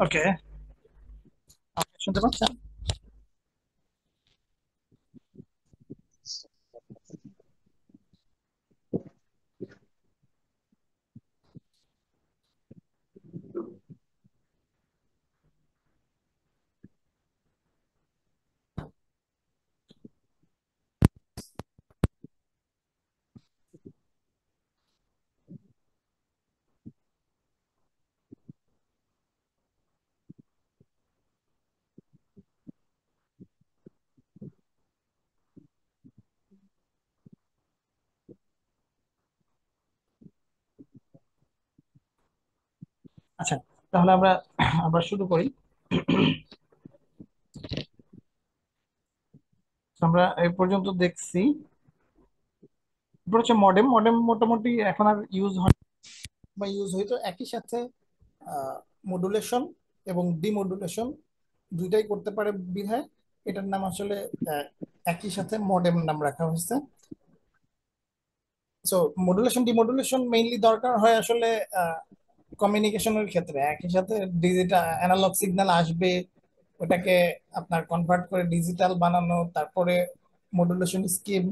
ওকে, শুনতে পাচ্ছেন? আচ্ছা, তাহলে আমরা আবার শুরু করি। আমরা এই পর্যন্ত দেখছি। এরপর হচ্ছে মডেম। মডেম মোটামুটি এখন আর ইউজ হয় বা ইউজ হইতো একই সাথে মডুলেশন এবং ডিমডুলেশন দুইটাই করতে পারে বিধায় এটার নাম আসলে আহ, একই সাথে মডেম নাম রাখা হয়েছে। সো মডুলেশন ডিমডুলেশন মেইনলি দরকার হয় আসলে কমিউনিকেশনের ক্ষেত্রে। একই সাথে ডিজিটাল অ্যানালগ সিগন্যাল আসবে, ওটাকে আপনার কনভার্ট করে ডিজিটাল বানানো, তারপরে মডুলেশন স্কিম,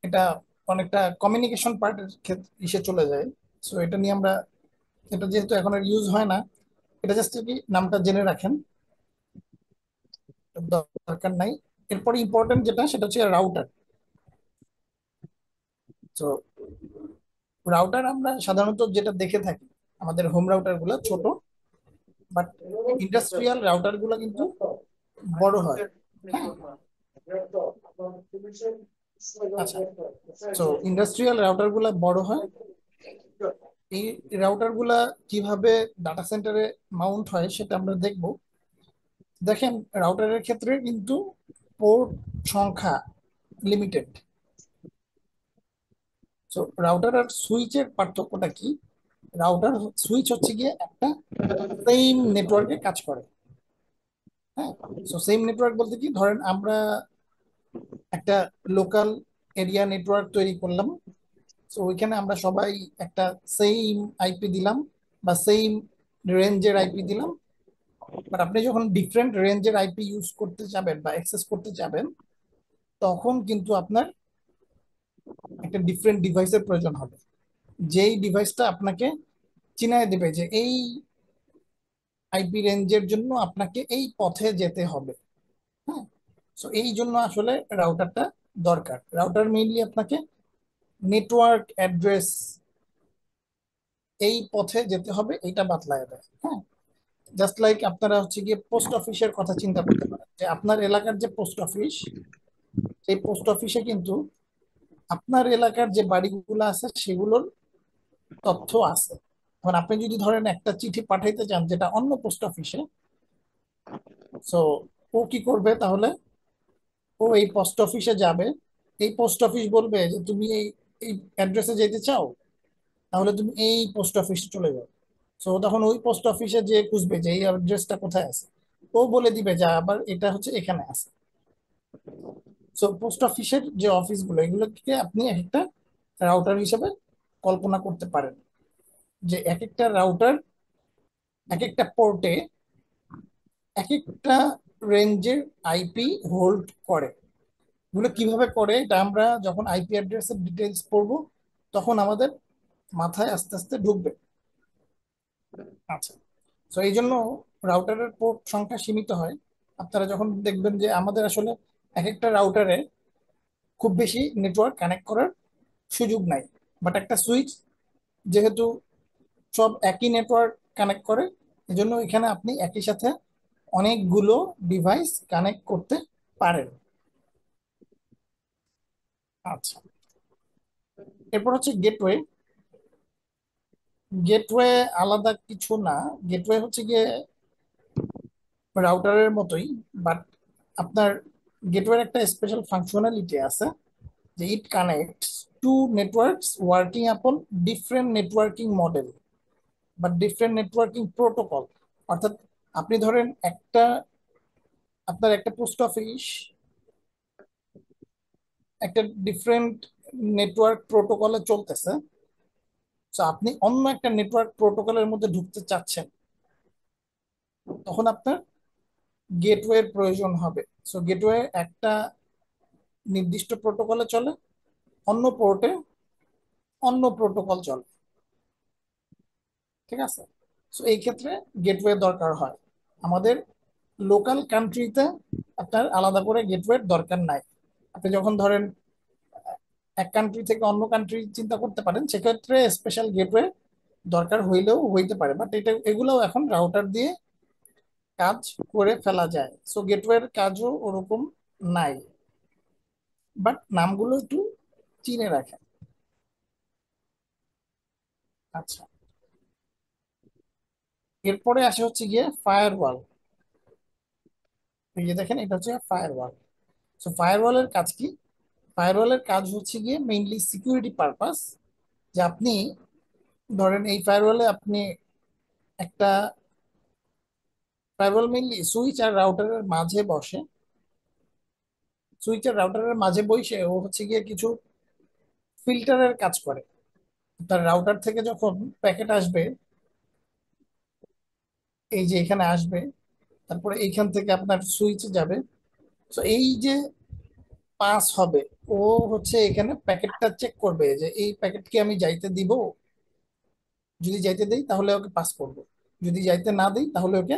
এটা অনেকটা কমিউনিকেশন পার্টের ক্ষেত্রে ইসে চলে যায়। সো এটা নিয়ে আমরা, এটা যেহেতু এখন আর ইউজ হয় না, এটা জাস্ট কি নামটা জেনে রাখেন, দরকার নাই। এরপরে ইম্পর্টেন্ট যেটা সেটা হচ্ছে রাউটার। তো রাউটার আমরা সাধারণত যেটা দেখে থাকি, আমাদের হোম রাউটার গুলো ছোট, বাট ইন্ডাস্ট্রিয়াল রাউটার গুলো কিন্তু বড় হয়। হ্যাঁ, আচ্ছা। তো ইন্ডাস্ট্রিয়াল রাউটার গুলা বড় হয়। এই রাউটার গুলা কিভাবে ডাটা সেন্টারে মাউন্ট হয় সেটা আমরা দেখব। দেখেন, রাউটারের ক্ষেত্রে কিন্তু পোর্ট সংখ্যা লিমিটেড। তো রাউটার আর সুইচের পার্থক্যটা কি? রাউটার সুইচ হচ্ছে গিয়ে একটা সেম নেটওয়ার্কে কাজ করে। হ্যাঁ, তো সেম নেটওয়ার্ক বলতে কি, ধরেন আমরা একটা লোকাল এরিয়া নেটওয়ার্ক তৈরি করলাম। তো ওইখানে আমরা সবাই একটা সেম আইপি দিলাম বা সেম রেঞ্জের আইপি দিলাম। বাট আপনি যখন ডিফারেন্ট রেঞ্জের আইপি ইউজ করতে যাবেন বা অ্যাক্সেস করতে যাবেন, তখন কিন্তু আপনার একটা ডিফারেন্ট ডিভাইসের প্রয়োজন হবে, যেই ডিভাইসটা আপনাকে চিনায় দেবে যে এই আইপি রেঞ্জের জন্য আপনাকে এই পথে যেতে হবে। হ্যাঁ, তো এই জন্য আসলে রাউটারটা দরকার। রাউটার মেইনলি আপনাকে নেটওয়ার্ক অ্যাড্রেস, এই পথে যেতে হবে এটা বাতলায় দেয়। হ্যাঁ, জাস্ট লাইক আপনারা হচ্ছে গিয়ে পোস্ট অফিসের কথা চিন্তা করতে পারেন, যে আপনার এলাকার যে পোস্ট অফিস, সেই পোস্ট অফিসে কিন্তু আপনার এলাকার যে বাড়িগুলো আছে সেগুলোর তথ্য আছে। এখন আপনি যদি ধরেন একটা চিঠি পাঠাইতে চান যেটা অন্য পোস্ট অফিসে, সো ও কি করবে তাহলে? ও এই পোস্ট অফিসে যাবে। এই পোস্ট অফিস বলবে যে তুমি এই এই অ্যাড্রেসে যেতে চাও, তাহলে তুমি এই পোস্ট অফিসে চলে যাও। সো তখন ওই পোস্ট অফিসে যে খুঁজবে যে এই অ্যাড্রেসটা কোথায় আছে, ও বলে দিবে যে আবার এটা হচ্ছে এখানে আছে। সো পোস্ট অফিসের যে অফিসগুলো, এগুলোকে আপনি এক একটা রাউটার হিসেবে কল্পনা করতে পারেন, যে এক একটা রাউটার এক একটা পোর্টে এক একটা রেঞ্জের আইপি হোল্ড করে। এগুলো কিভাবে করে এটা আমরা যখন আইপি অ্যাড্রেসের ডিটেলস পড়বো, তখন আমাদের মাথায় আস্তে আস্তে ঢুকবে। আচ্ছা, তো এই জন্য রাউটারের পোর্ট সংখ্যা সীমিত হয়। আপনারা যখন দেখবেন যে আমাদের আসলে এক একটা রাউটারে খুব বেশি নেটওয়ার্ক কানেক্ট করার সুযোগ নাই, বাট একটা সুইচ যেহেতু সব একই নেটওয়ার্ক কানেক্ট করে, এজন্য এখানে আপনি একই সাথে অনেকগুলো ডিভাইস কানেক্ট করতে পারেন। আচ্ছা, এরপর হচ্ছে গেটওয়ে। গেটওয়ে আলাদা কিছু না। গেটওয়ে হচ্ছে গিয়ে রাউটারের মতোই, বাট আপনার গেটওয়ের একটা স্পেশাল ফাংশনালিটি আছে, যে ইট কানেক্টস টু নেটওয়ার্কস ওয়ার্কিং আপন ডিফারেন্ট নেটওয়ার্কিং মডেল বা ডিফারেন্ট নেটওয়ার্কিং প্রোটোকল। অর্থাৎ আপনি ধরেন আপনার একটা পোস্ট অফিস একটা ডিফারেন্ট নেটওয়ার্ক প্রোটোকলে চলতেছে। তো আপনি অন্য একটা নেটওয়ার্ক প্রোটোকলের মধ্যে ঢুকতে চাচ্ছেন। তখন আপনার গেটওয়ের প্রয়োজন হবে। সো গেটওয়ে একটা নির্দিষ্ট প্রোটোকলে চলে, অন্য পোর্টে অন্য প্রোটোকল চলে। ঠিক আছে? সো এই ক্ষেত্রে গেটওয়ে দরকার হয়। আমাদের লোকাল কান্ট্রিতে আপনার আলাদা করে গেটওয়ের দরকার নাই। আপনি যখন ধরেন এক কান্ট্রি থেকে অন্য কান্ট্রি চিন্তা করতে পারেন, সেক্ষেত্রে স্পেশাল গেটওয়ে দরকার হইলেও হইতে পারে, বাট এগুলোও এখন রাউটার দিয়ে কাজ করে ফেলা যায়। সো গেটওয়ের কাজও ওরকম নাই, বাট নামগুলো একটু চিনে রাখেন। আচ্ছা, এরপরে আসে হচ্ছে গিয়ে ফায়ারওয়াল। এই যে দেখেন, এটা হচ্ছে ফায়ারওয়াল। সো ফায়ারওয়ালের কাজ কি? ফায়ারওয়ালের কাজ হচ্ছে গিয়ে মেইনলি সিকিউরিটি পারপাস। যে আপনি ধরেন এই ফায়ারওয়ালে আপনি একটা, ফায়ারওয়াল মেইনলি সুইচ আর রাউটারের মাঝে বসে। সুইচ আর রাউটারের মাঝে বসে ও হচ্ছে গিয়ে কিছু ফিল্টারের কাজ করে। তার রাউটার থেকে যখন প্যাকেট আসবে, এই যে এখানে আসবে, তারপরে এইখান থেকে আপনার সুইচে যাবে। তো এই যে পাস হবে, ও হচ্ছে এখানে প্যাকেটটা চেক করবে যে এই প্যাকেট কি আমি যাইতে দিব। যদি যাইতে দেই তাহলে ওকে পাস করব, যদি যাইতে না দেই তাহলে ওকে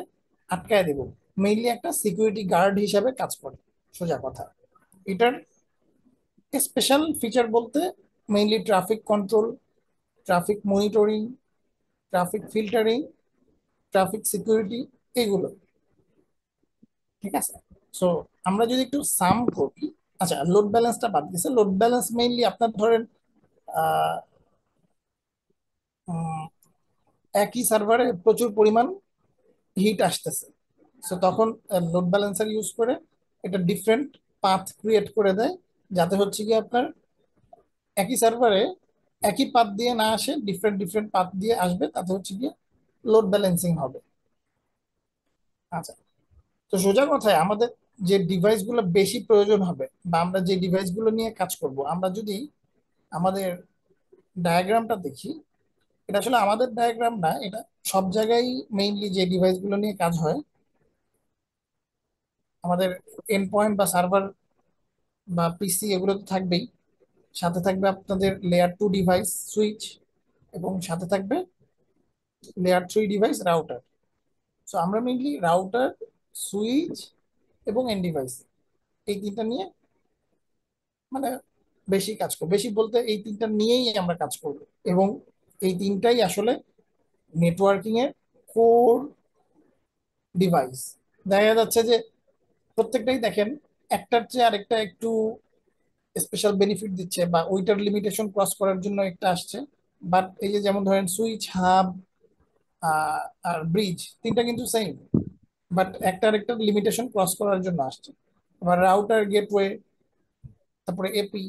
আটকায় দেব। মেইনলি একটা সিকিউরিটি গার্ড হিসাবে কাজ করে, সোজা কথা। এটার স্পেশাল ফিচার বলতে mainly traffic control, traffic monitoring, traffic filtering, traffic security, এগুলো। ঠিক আছে? সো আমরা যদি একটু সাম করি, আচ্ছা লোড ব্যালেন্সটা বাদ দিছে। লোড ব্যালেন্স মেইনলি আপনার ধরেন আহ, উম, একই সার্ভারে প্রচুর পরিমাণ হিট আসতেছে। সো তখন লোড ব্যালেন্সার ইউজ করে এটা ডিফারেন্ট পাথ ক্রিয়েট করে দেয়, যাতে হচ্ছে কি আপনার একই সার্ভারে একই পাথ দিয়ে না আসে, ডিফারেন্ট ডিফারেন্ট পাথ দিয়ে আসবে, তাতে হচ্ছে গিয়ে লোড ব্যালেন্সিং হবে। আচ্ছা, তো সোজা কথায় আমাদের যে ডিভাইস গুলো বেশি প্রয়োজন হবে, বা আমরা যে ডিভাইস গুলো নিয়ে কাজ করব, আমরা যদি আমাদের ডায়াগ্রামটা দেখি, এটা আসলে আমাদের ডায়াগ্রাম না, এটা সব জায়গায় মেইনলি যে ডিভাইস গুলো নিয়ে কাজ হয়, আমাদের এন্ড পয়েন্ট বা সার্ভার বা পিসি এগুলো তো থাকবেই। সাথে থাকবে আপনাদের লেয়ার 2 ডিভাইস সুইচ, এবং সাথে থাকবে লেয়ার 3 ডিভাইস রাউটার। সো আমরা মেইনলি রাউটার, সুইচ এবং এন্ড ডিভাইস, এই তিনটা নিয়ে মানে বেশি কাজ করবো। বেশি বলতে এই তিনটা নিয়েই আমরা কাজ করব, এবং এই তিনটাই আসলে নেটওয়ার্কিং এর কোর ডিভাইস। দেখা যাচ্ছে যে প্রত্যেকটাই দেখেন একটার চেয়ে আরেকটা একটু স্পেশাল বেনিফিট দিচ্ছে, বা ওইটার লিমিটেশন ক্রস করার জন্য একটা আসছে। বাট এই যে যেমন ধরেন সুইচ, হাব আর ব্রিজ, তিনটা কিন্তু সেম, বাট একটা আরেকটার লিমিটেশন ক্রস করার জন্য আসছে। আবার রাউটার, গেটওয়ে, তারপরে এপি,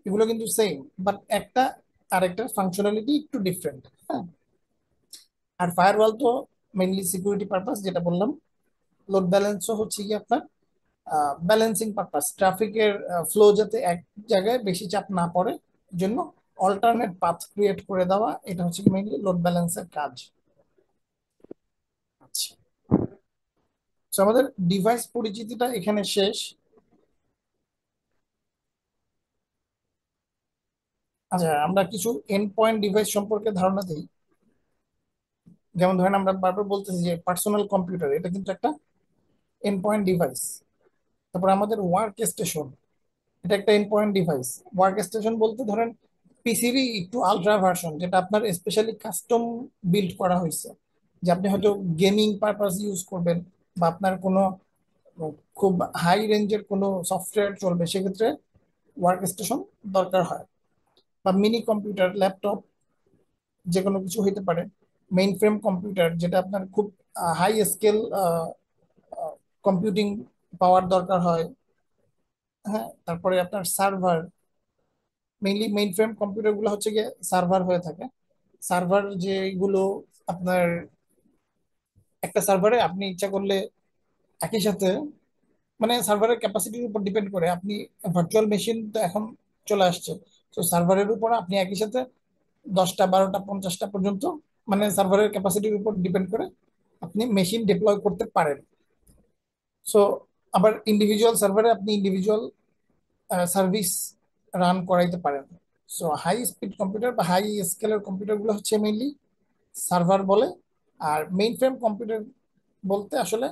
এগুলো কিন্তু সেম, বাট একটা আরেকটার ফাংশনালিটি একটু ডিফারেন্ট। হ্যাঁ, আর ফায়ারওয়াল তো মেইনলি সিকিউরিটি পারপাস, যেটা বললাম। লোড ব্যালেন্সও হচ্ছে কি আপনার ব্যালেন্সিং পারপাস, ট্রাফিকের ফ্লো যাতে এক জায়গায় বেশি চাপ না পড়ে, জন্য অল্টারনেট পাথ ক্রিয়েট করে দেওয়া, এটা হচ্ছে মেইনলি লোড ব্যালেন্সের কাজ। আচ্ছা, তো আমাদের ডিভাইস পরিচিতিটা এখানে শেষ। আচ্ছা, আমরা কিছু এন্ড পয়েন্ট ডিভাইস সম্পর্কে ধারণা দিই। যেমন ধরেন আমরা বারবার বলতেছি যে পার্সোনাল কম্পিউটার, এটা কিন্তু একটা এন্ড পয়েন্ট ডিভাইস। তারপর আমাদের ওয়ার্ক স্টেশন, এটা একটা end point device. Work station বলতে ধরেন পিসিরই একটু আলট্রা ভার্সন, যেটা আপনার স্পেশালি কাস্টম বিল্ড করা হয়েছে, যে আপনি হয়তো গেমিং পারপাস ইউজ করবেন, বা আপনার কোনো খুব হাই রেঞ্জের কোনো সফটওয়্যার চলবে, সেক্ষেত্রে ওয়ার্ক স্টেশন দরকার হয়। বা মিনি কম্পিউটার, ল্যাপটপ, যে কোনো কিছু হইতে পারে। মেইন ফ্রেম কম্পিউটার, যেটা আপনার খুব হাই স্কেল কম্পিউটিং পাওয়ার দরকার হয়। হ্যাঁ, তারপরে আপনার server, mainly main frame computer গুলো হচ্ছে গিয়ে সার্ভার হয়ে থাকে। সার্ভার যেগুলো আপনার একটা সার্ভারে আপনি ইচ্ছা করলে একই সাথে, মানে সার্ভারের ক্যাপাসিটির উপর ডিপেন্ড করে আপনি, ভার্চুয়াল মেশিন তো এখন চলে আসছে। তো সার্ভারের উপর আপনি একই সাথে 10টা, 12টা, 50টা পর্যন্ত, মানে সার্ভারের ক্যাপাসিটির উপর ডিপেন্ড করে আপনি মেশিন ডিপ্লয় করতে পারেন। সো আবার ইন্ডিভিজুয়াল সার্ভারে আপনি ইন্ডিভিজুয়াল সার্ভিস রান করাইতে পারেন। সো হাই স্পিড কম্পিউটার বা হাই স্কেলের কম্পিউটার গুলো হচ্ছে মেইনলি সার্ভার বলে। আর মেইন ফ্রেম কম্পিউটার বলতে আসলে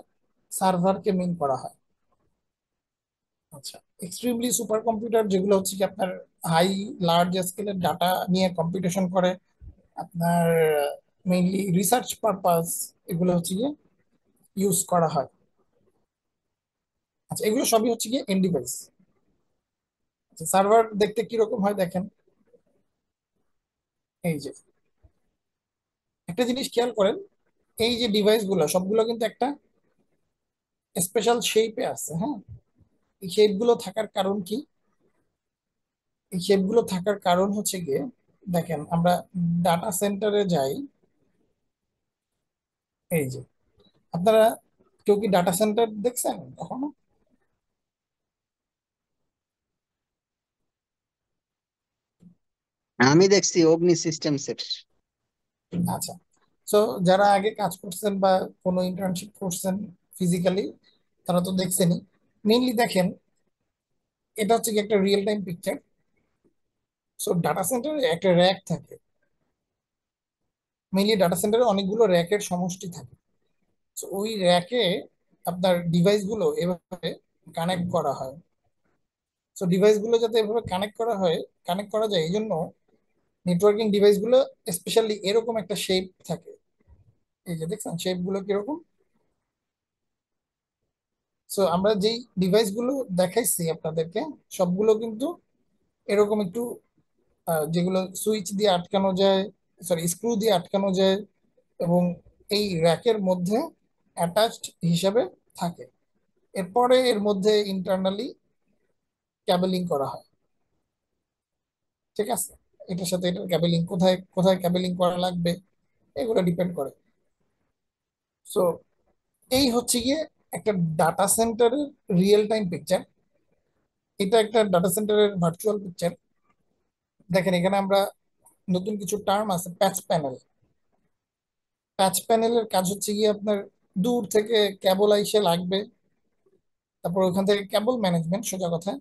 সার্ভারকে মেইন করা হয়। আচ্ছা, এক্সট্রিমলি সুপার কম্পিউটার যেগুলো হচ্ছে কি আপনার হাই লার্জ স্কেলের ডাটা নিয়ে কম্পিউটেশন করে, আপনার মেইনলি রিসার্চ পারপাস, এগুলো হচ্ছে গিয়ে ইউজ করা হয়। আচ্ছা, এগুলো সবই হচ্ছে গিয়ে এন্ড ডিভাইস। আচ্ছা, সার্ভার দেখতে কিরকম হয় দেখেন। এই যে একটা জিনিস খেয়াল করেন, এই যে ডিভাইস গুলো সবগুলো কিন্তু একটা স্পেশাল শেপে আছে, হ্যাঁ। এই শেপ গুলো থাকার কারণ কি? এই শেপ গুলো থাকার কারণ হচ্ছে গিয়ে, দেখেন আমরা ডাটা সেন্টারে যাই। এই যে আপনারা কেউ কি ডাটা সেন্টার দেখছেন কখনো? আমি দেখছি অগ্নি সিস্টেমস এর। আচ্ছা, তো যারা আগে কাজ করছেন বা কোনো ইন্টার্নশিপ করছেন ফিজিক্যালি, তারা তো দেখছেনই। মেইনলি দেখেন, এটা হচ্ছে কি একটা real time picture. So data সেন্টারে একটা র্যাক থাকে। মেইনলি ডাটা সেন্টারে অনেকগুলো র্যাকের সমষ্টি থাকে। তো ওই র্যাকে আপনার ডিভাইস গুলো এভাবে কানেক্ট করা হয়। তো ডিভাইস গুলো যাতে এভাবে কানেক্ট করা হয়, কানেক্ট করা যায়, এই জন্য নেটওয়ার্কিং ডিভাইস গুলো স্পেশালি এরকম একটা শেপ থাকে। এই যে দেখছেন শেপ গুলো কিরকম। সো আমরা যেই ডিভাইস গুলো দেখাইছি আপনাদেরকে, সবগুলো কিন্তু এরকম একটু যেগুলো সুইচ দিয়ে আটকানো যায়, সরি স্ক্রু দিয়ে আটকানো যায়, এবং এই র্যাকের মধ্যে অ্যাটাচড হিসাবে থাকে। এরপরে এর মধ্যে ইন্টারনালি ক্যাবেলিং করা হয়। ঠিক আছে, এটার সাথে এটার ক্যাবেলিং কোথায় কোথায় ক্যাবেলিং করা লাগবে এগুলো ডিপেন্ড করে। সো এই হচ্ছে গিয়ে একটা ডাটা সেন্টারের রিয়েল টাইম পিকচার। এটা একটা ডাটা সেন্টারের ভার্চুয়াল পিকচার। দেখেন এখানে আমরা নতুন কিছু টার্ম আছে, প্যাচ প্যানেল। প্যাচ প্যানেলের কাজ হচ্ছে গিয়ে আপনার দূর থেকে কেবল আইসে লাগবে, তারপর ওখান থেকে কেবল ম্যানেজমেন্ট সোজা কথা।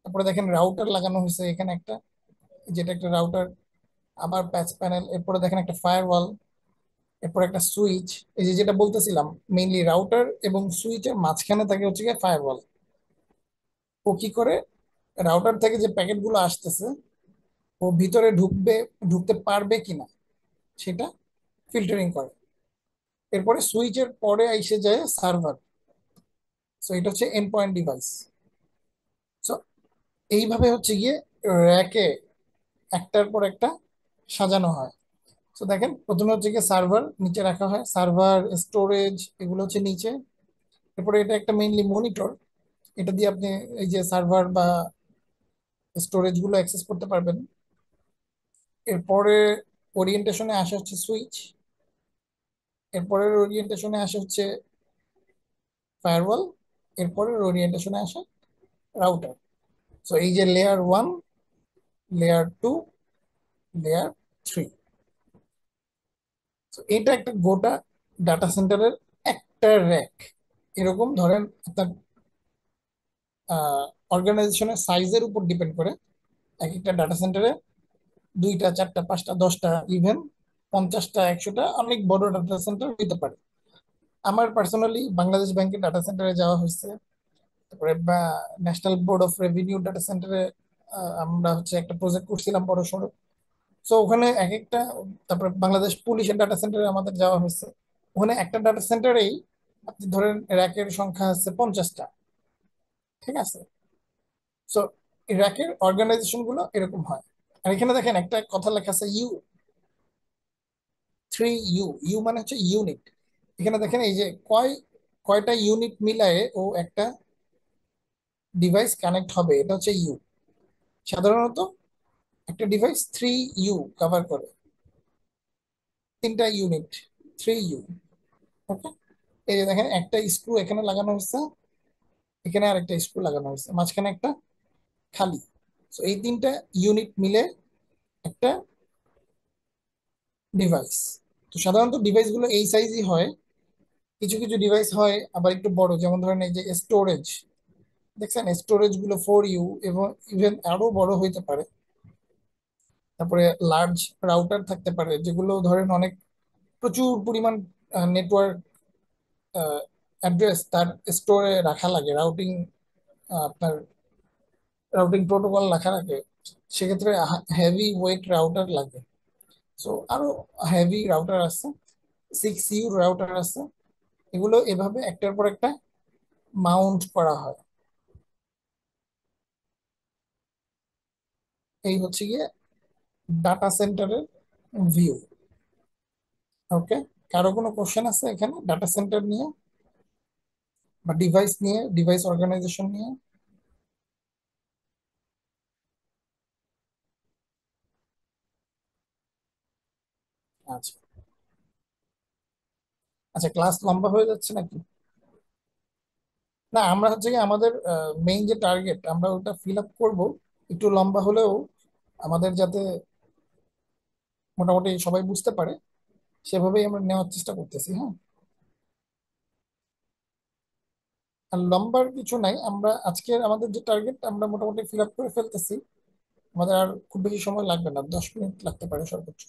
তারপরে দেখেন রাউটার লাগানো হয়েছে এখানে একটা, যেটা একটা রাউটার। আবার প্যাচ প্যানেল, এরপরে দেখেন একটা ফায়ারওয়াল, এরপর একটা সুইচ। এই যে যেটা বলতেছিলাম, মেইনলি রাউটার এবং সুইচের মাঝখানে থাকে হচ্ছে গিয়ে ফায়ারওয়াল। ও কি করে, রাউটার থেকে যে প্যাকেট গুলো আসতেছে ও ভিতরে ঢুকবে, ঢুকতে পারবে কিনা সেটা ফিল্টারিং করে। এরপরে সুইচের পরে এসে যায় সার্ভার। সো এটা হচ্ছে এন্ড পয়েন্ট ডিভাইস। সো এইভাবে হচ্ছে গিয়ে র্যাকে একটার পর একটা সাজানো হয়। তো দেখেন প্রথমে হচ্ছে গিয়ে সার্ভার নিচে রাখা হয়, সার্ভার স্টোরেজ এগুলো হচ্ছে নিচে। এরপরে এটা একটা মেইনলি মনিটর, এটা দিয়ে আপনি এই যে সার্ভার বা স্টোরেজ গুলো অ্যাক্সেস করতে পারবেন। এরপরে ওরিয়েন্টেশনে আসা হচ্ছে সুইচ, এরপরের ওরিয়েন্টেশনে আসা হচ্ছে ফায়ারওয়াল, এরপরের ওরিয়েন্টেশনে আসে রাউটার। সো এই যে layer one, layer two, layer three. তো এটা একটা গোটা ডাটা সেন্টারের একটা র্যাক। এরকম ধরেন আপনার অর্গানাইজেশনের সাইজের উপর ডিপেন্ড করে এক একটা ডাটা সেন্টারে দুইটা চারটা পাঁচটা 10টা, ইভেন 50টা 100টা, অনেক বড় ডাটা সেন্টার হইতে পারে। আমার পার্সোনালি বাংলাদেশ ব্যাংকের ডাটা সেন্টারে যাওয়া হয়েছে, তারপরে বা national board of revenue data সেন্টারে আমরা হচ্ছে একটা প্রজেক্ট করছিলাম বড় সড়ো। সো ওখানে এক একটা, তারপরে বাংলাদেশ পুলিশের ডাটা সেন্টারে আমাদের যাওয়া হয়েছে। ওখানে একটা ডাটা সেন্টারেই আপনি ধরেন র্যাকের সংখ্যা আছে 50টা। ঠিক আছে, সো এই র্যাকের অর্গানাইজেশন গুলো এরকম হয়। আর এখানে দেখেন একটা কথা লেখা আছে ইউ, 3 ইউ। ইউ মানে হচ্ছে ইউনিট। এখানে দেখেন এই যে কয়টা ইউনিট মিলায়ে ও একটা ডিভাইস কানেক্ট হবে, এটা হচ্ছে ইউ। সাধারণত একটা ডিভাইস 3 ইউ কভার করে, 3টা ইউনিট, 3 ইউ। ওকে, এই যে দেখেন একটা স্ক্রু এখানে লাগানো হয়েছে, এখানে আর একটা স্ক্রু লাগানো হয়েছে, মাঝখানে একটা খালি। তো এই 3টা ইউনিট মিলে একটা ডিভাইস। তো সাধারণত ডিভাইস গুলো এই সাইজই হয়। কিছু কিছু ডিভাইস হয় আবার একটু বড়, যেমন ধরেন এই যে স্টোরেজ, দেখছেন স্টোরেজ গুলো 4U এবং ইভেন আরো বড় হইতে পারে। তারপরে লার্জ রাউটার থাকতে পারে, যেগুলো ধরেন অনেক প্রচুর পরিমাণ নেটওয়ার্ক অ্যাড্রেস তার স্টোরে রাখা লাগে, রাউটিং আপনার রাউটিং প্রোটোকল রাখা লাগে। সেক্ষেত্রে হেভি ওয়েট রাউটার লাগে। সো আরো হেভি রাউটার আছে, 6U রাউটার আছে। এগুলো এভাবে একটার পর একটা মাউন্ট করা হয়। এই হচ্ছে গিয়ে ডাটা সেন্টারের ভিউ। ওকে, কারো কোনো কোশ্চেন আছে এখানে ডাটা সেন্টার নিয়ে বা ডিভাইস নিয়ে, ডিভাইস অর্গানাইজেশন নিয়ে? আচ্ছা আচ্ছা, ক্লাস লম্বা হয়ে যাচ্ছে নাকি? না, আমরা হচ্ছে কি আমাদের মেইন যে টার্গেট আমরা ওটা ফিল আপ করবো, একটু লম্বা হলেও আমাদের যাতে মোটামুটি সবাই বুঝতে পারে সেভাবেই আমরা নেওয়ার চেষ্টা করতেছি। হ্যাঁ, আর লম্বার কিছু নাই, আমরা আজকের আমাদের যে টার্গেট আমরা মোটামুটি ফিল আপ করে ফেলতেছি। আমাদের আর খুব বেশি সময় লাগবে না, 10 মিনিট লাগতে পারে সর্বোচ্চ।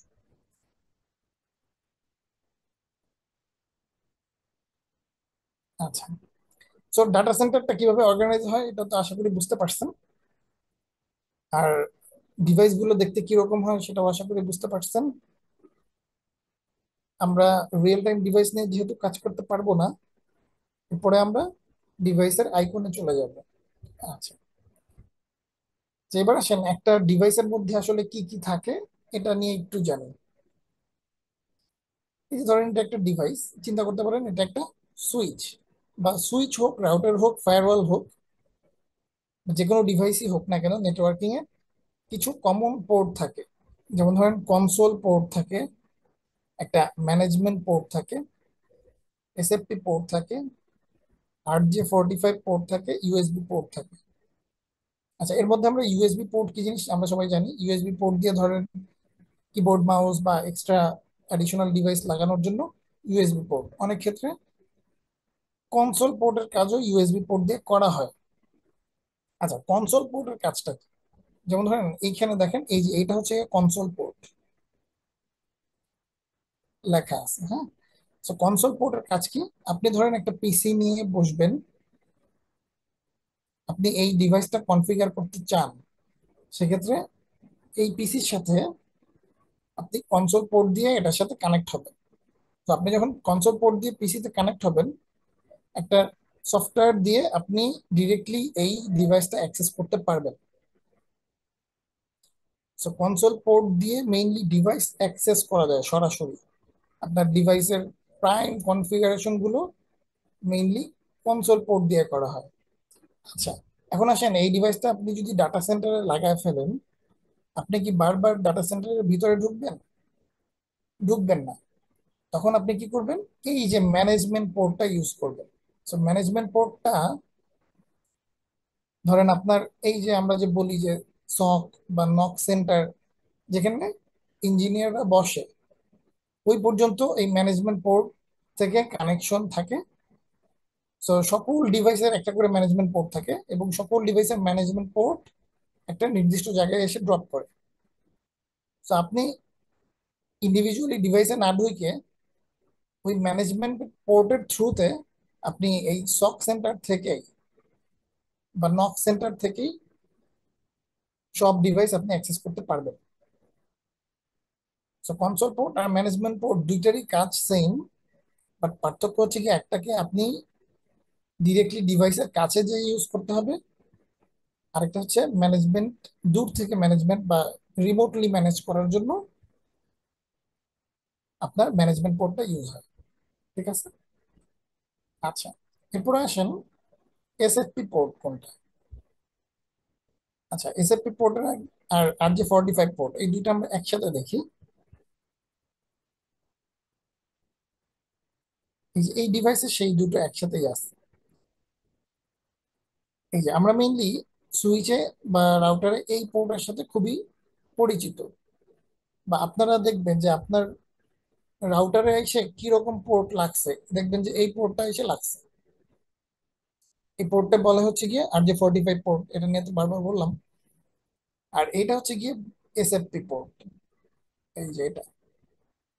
আচ্ছা, সো ডাটা সেন্টারটা কিভাবে অর্গানাইজ হয় এটা তো আশা করি বুঝতে পারছেন। আর ডিভাইস গুলো দেখতে কিরকম হয় সেটাও আশা করি বুঝতে পারছেন। আমরা রিয়েল টাইম ডিভাইস নিয়ে যেহেতু কাজ করতে পারবো না, এরপরে আমরা ডিভাইসের আইকনে চলে যাব। আচ্ছা, তো এবার আসেন একটা ডিভাইসের মধ্যে আসলে কি কি থাকে এটা নিয়ে একটু জানি। এই যে ধরেন এটা একটা ডিভাইস, চিন্তা করতে পারেন এটা একটা সুইচ, বা সুইচ হোক, রাউটার হোক, ফায়ারওয়াল হোক, যে কোনো ডিভাইসই হোক না কেন, নেটওয়ার্কিং এ কিছু কমন পোর্ট থাকে। যেমন ধরেন কনসোল পোর্ট থাকে, একটা ম্যানেজমেন্ট পোর্ট থাকে, এসএফটি পোর্ট থাকে, RJ45 পোর্ট থাকে, ইউএসবি পোর্ট থাকে। আচ্ছা, এর মধ্যে আমরা ইউএসবি পোর্ট কি জিনিস আমরা সবাই জানি। ইউএসবি পোর্ট দিয়ে ধরেন কিবোর্ড মাউস বা এক্সট্রা অ্যাডিশনাল ডিভাইস লাগানোর জন্য ইউএসবি পোর্ট, অনেক ক্ষেত্রে কনসোল পোর্টের কাজও ইউএসবি পোর্ট দিয়ে করা হয়। আচ্ছা, কনসোল পোর্টের কাজটা কি? যেমন ধরেন এইখানে দেখেন, এই যে এইটা হচ্ছে কনসোল পোর্ট লেখা আছে। হ্যাঁ, তো কনসোল পোর্টের কাজ কি? আপনি ধরেন একটা পিসি নিয়ে বসবেন, আপনি এই ডিভাইসটা কনফিগার করতে চান, সেক্ষেত্রে এই পিসির সাথে আপনি কনসোল পোর্ট দিয়ে এটার সাথে কানেক্ট হবেন। তো আপনি যখন কনসোল পোর্ট দিয়ে পিসিতে কানেক্ট হবেন, একটা সফটওয়্যার দিয়ে আপনি ডিরেক্টলি এই ডিভাইসটা অ্যাক্সেস করতে পারবেন। সো কনসোল পোর্ট দিয়ে মেইনলি ডিভাইস অ্যাক্সেস করা যায় সরাসরি। আপনার ডিভাইসের প্রাইম কনফিগারেশন গুলো মেইনলি কনসোল পোর্ট দিয়ে করা হয়। আচ্ছা, এখন আসেন এই ডিভাইসটা আপনি যদি ডাটা সেন্টারে লাগায় ফেলেন, আপনি কি বারবার ডাটা সেন্টারের ভিতরে ঢুকবেন? ঢুকবেন না। তখন আপনি কি করবেন? এই যে ম্যানেজমেন্ট পোর্টটা ইউজ করবেন। সো ম্যানেজমেন্ট পোর্টটা ধরেন আপনার এই যে আমরা যে বলি যে সক বা নক সেন্টার, যেখানে ইঞ্জিনিয়াররা বসে, ওই পর্যন্ত এই ম্যানেজমেন্ট পোর্ট থেকে কানেকশন থাকে। তো সকল ডিভাইসের একটা করে ম্যানেজমেন্ট পোর্ট থাকে এবং সকল ডিভাইসের ম্যানেজমেন্ট পোর্ট একটা নির্দিষ্ট জায়গায় এসে ড্রপ করে। তো আপনি ইন্ডিভিজুয়ালি ডিভাইসে না ঢুকে ওই ম্যানেজমেন্ট পোর্টের থ্রুতে আপনি এই সক সেন্টার থেকেই বা নক সেন্টার থেকেই সব ডিভাইস আপনি অ্যাক্সেস করতে পারবেন। সো কনসোল পোর্ট আর ম্যানেজমেন্ট পোর্ট দুইটারই কাজ সেম, বাট পার্থক্য হচ্ছে কি একটাকে আপনি ডিরেক্টলি ডিভাইসের কাছে যে ইউজ করতে হবে, আরেকটা হচ্ছে ম্যানেজমেন্ট, দূর থেকে ম্যানেজমেন্ট বা রিমোটলি ম্যানেজ করার জন্য আপনার ম্যানেজমেন্ট পোর্টটা ইউজ হয়। ঠিক আছে? আচ্ছা, এরপরে আসেন এসএফপি পোর্ট কোনটা। আচ্ছা, এসএফপি পোর্ট আর RJ45 পোর্ট, এই দুইটা আমরা একসাথে দেখি। এই যে এই ডিভাইসে সেই দুটো একসাথেই আছে। এই যে আমরা মেইনলি সুইচে বা রাউটারে এই পোর্টের সাথে খুবই পরিচিত, বা আপনারা দেখবেন যে আপনার রাউটারে এসে কি রকম পোর্ট লাগছে দেখবেন যে এই পোর্টটা এসে লাগছে। এই পোর্টটা বলা হচ্ছে গিয়ে RJ45 পোর্ট, এটা নিয়ে তো বারবার বললাম। আর এটা হচ্ছে গিয়ে SFP পোর্ট, এই যে এটা।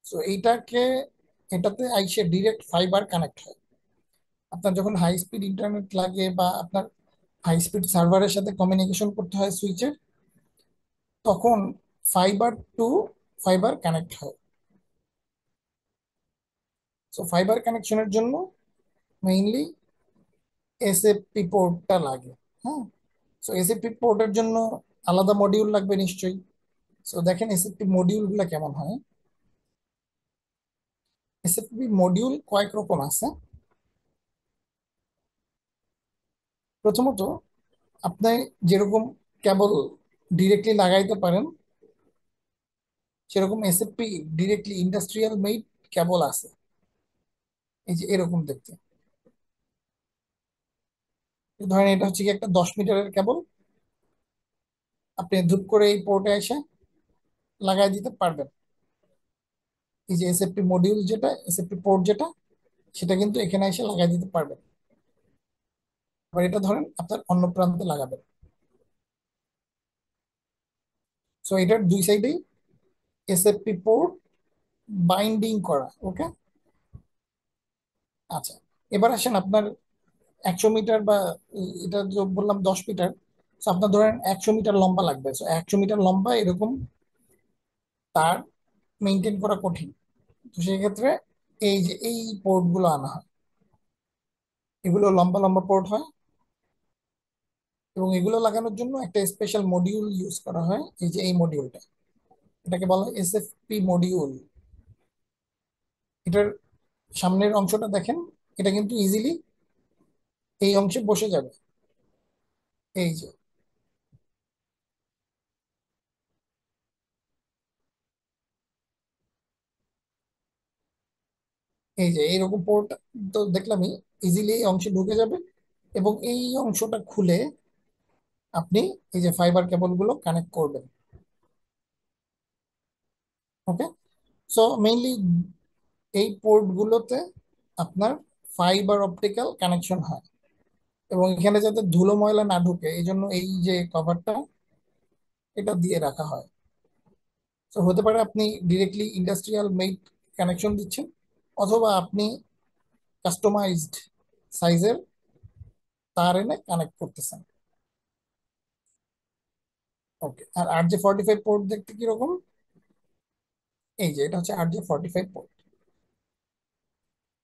সো এটাতে আইসে ডিরেক্ট ফাইবার কানেক্ট হয়। আপনার যখন হাই স্পিড ইন্টারনেট লাগে বা আপনার হাই স্পিড সার্ভারের সাথে কমিউনিকেশন করতে হয় সুইচের, তখন ফাইবার টু ফাইবার কানেক্ট হয়। সো ফাইবার কানেকশনের জন্য মেইনলি এসএফপি পোর্টটা লাগে। হ্যাঁ, সো এসএফপি পোর্টের জন্য আলাদা মডিউল লাগবে নিশ্চয়ই। সো দেখেন এসএফপি মডিউল গুলা কেমন হয়। এসএফপি মডিউল কয়েক রকম আছে। প্রথমত, আপনি যেরকম কেবল ডিরেক্টলি লাগাইতে পারেন, সেরকম এসএফপি ডিরেক্টলি ইন্ডাস্ট্রিয়াল মেড কেবল আছে, এই যে এরকম দেখতে। ধরেন এটা হচ্ছে কি একটা 10 মিটারের কেবল, আপনি ধুপ করে এই পোর্টে এসে লাগাই দিতে পারবেন। এই যে এসএফপি মডিউল যেটা, এসএফপি পোর্ট যেটা, সেটা কিন্তু এখানে এসে লাগাই দিতে পারবেন। আবার এটা ধরেন আপনার অন্য প্রান্তে লাগাবেন। সো এটার দুই সাইডেই এসএফপি পোর্ট বাইন্ডিং করা। ওকে, আচ্ছা। এবার আসেন আপনার 100 মিটার বা এটা যে বললাম 10 মিটার, তো আপনার ধরেন 100 মিটার লম্বা লাগবে। তো 100 মিটার লম্বা এরকম তার মেনটেন করা কঠিন। তো সেই ক্ষেত্রে এই যে এই পোর্ট গুলো আনা হয়, এগুলো লম্বা লম্বা পোর্ট হয়, এবং এগুলো লাগানোর জন্য একটা স্পেশাল মডিউল ইউজ করা হয়। এই যে এই মডিউলটা, এটাকে বলা হয় এসএফপি মডিউল। এটার সামনের অংশটা দেখেন, এটা কিন্তু ইজিলি এই অংশে বসে যাবে। এই যে এই যে এইরকম পোর্ট তো দেখলামই, ইজিলি এই অংশে ঢুকে যাবে। এবং এই অংশটা খুলে আপনি এই যে ফাইবার কেবল গুলো কানেক্ট করবেন। ওকে, সো মেইনলি এই পোর্ট গুলোতে আপনার ফাইবার অপটিক্যাল কানেকশন হয়, এবং এখানে যাতে ধুলো ময়লা না ঢুকে এই জন্য এই যে কভারটা এটা দিয়ে রাখা হয়। তো হতে পারে আপনি ডিরেক্টলি ইন্ডাস্ট্রিয়াল মেড কানেকশন দিচ্ছেন, অথবা আপনি কাস্টমাইজড সাইজের তার এনে কানেক্ট করতেছেন। ওকে, আর RJ45 পোর্ট দেখতে কিরকম? এই যে এটা হচ্ছে RJ45 পোর্ট।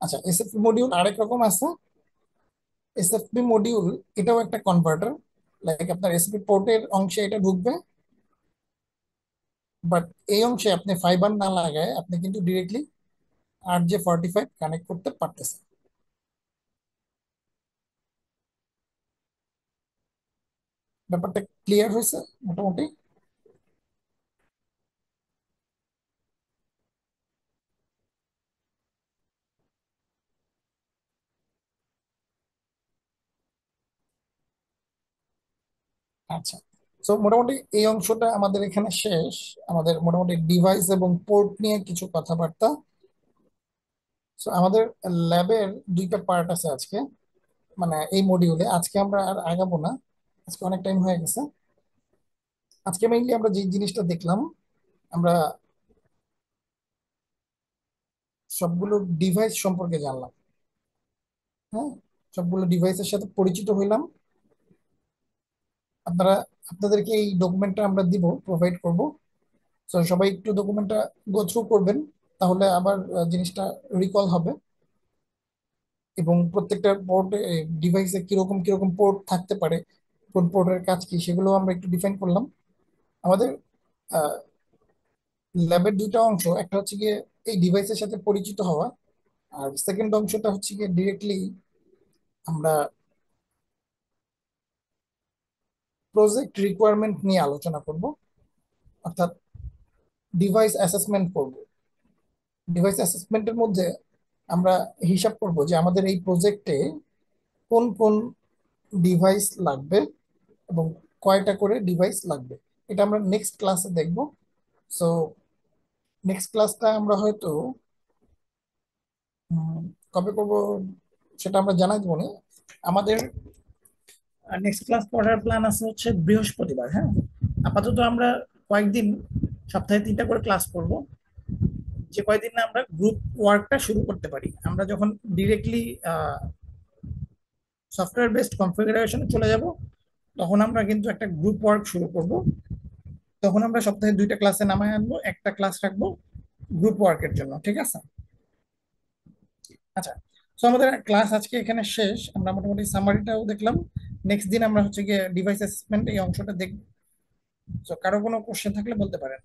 আচ্ছা, এসএফপি মডিউল আরেক রকম আছে। এসএফপি মডিউল এটাও একটা কনভার্টার, লাইক আপনার এসএফপি পোর্টের অংশে এটা ঢুকবে, বাট এই অংশে আপনি ফাইবার না লাগায় আপনি কিন্তু ডিরেক্টলি RJ45 কানেক্ট করতে পারতেছেন। ব্যাপারটা ক্লিয়ার হয়েছে মোটামুটি? আচ্ছা, তো মোটামুটি এই অংশটা আমাদের এখানে শেষ। আমাদের মোটামুটি ডিভাইস এবং পোর্ট নিয়ে কিছু কথাবার্তা। তো আমাদের ল্যাবের দুইটা পার্ট আছে আজকে, মানে এই মডিউলে। আজকে আমরা আর আগাবো না, আজকে অনেক টাইম হয়ে গেছে। আজকে মেইনলি আমরা যে জিনিসটা দেখলাম, আমরা সবগুলো ডিভাইস সম্পর্কে জানলাম। হ্যাঁ, সবগুলো ডিভাইসের সাথে পরিচিত হইলাম। আপনারা আপনাদেরকে এই ডকুমেন্টটা আমরা দিব, প্রোভাইড করব। তো সবাই একটু ডকুমেন্টটা গো থ্রু করবেন, তাহলে আবার জিনিসটা রিকল হবে। এবং প্রত্যেকটা পোর্ট ডিভাইসে কিরকম কিরকম পোর্ট থাকতে পারে, কোন পোর্টের কাজ কি, সেগুলো আমরা একটু ডিফাইন করলাম। আমাদের ল্যাবের দুইটা অংশ, একটা হচ্ছে গিয়ে এই ডিভাইসের সাথে পরিচিত হওয়া, আর সেকেন্ড অংশটা হচ্ছে গিয়ে ডিরেক্টলি আমরা প্রজেক্ট রিকোয়ারমেন্ট নিয়ে আলোচনা করব, অর্থাৎ ডিভাইস অ্যাসেসমেন্ট করব। ডিভাইস অ্যাসেসমেন্টের মধ্যে আমরা হিসাব করব যে আমাদের এই প্রজেক্টে কোন কোন ডিভাইস লাগবে এবং কয়টা করে ডিভাইস লাগবে। এটা আমরা নেক্সট ক্লাসে দেখব। সো নেক্সট ক্লাসটা আমরা হয়তো কবে করব সেটা আমরা জানাই দেবো নি। আমাদের নেক্সট ক্লাস করার প্ল্যান আছে হচ্ছে বৃহস্পতিবার। হ্যাঁ, আপাতত আমরা কয়েকদিন সপ্তাহে 3টা করে ক্লাস করব, যে কয়েকদিন না আমরা গ্রুপ ওয়ার্কটা শুরু করতে পারি। আমরা যখন ডিরেক্টলি সফটওয়্যার বেসড কনফিগারেশনে চলে যাব, তখন আমরা কিন্তু একটা গ্রুপ ওয়ার্ক শুরু করব। তখন আমরা সপ্তাহে 2টা ক্লাসে নামায় আনবো, একটা ক্লাস রাখবো গ্রুপ ওয়ার্কের জন্য, ঠিক আছে? আচ্ছা, তো আমাদের ক্লাস আজকে এখানে শেষ। আমরা মোটামুটি সামারিটাও দেখলাম। নেক্সট দিন আমরা হচ্ছে গিয়ে ডিভাইস অ্যাসেসমেন্ট এই অংশটা দেখব। তো কারো কোনো কোশ্চেন থাকলে বলতে পারেন।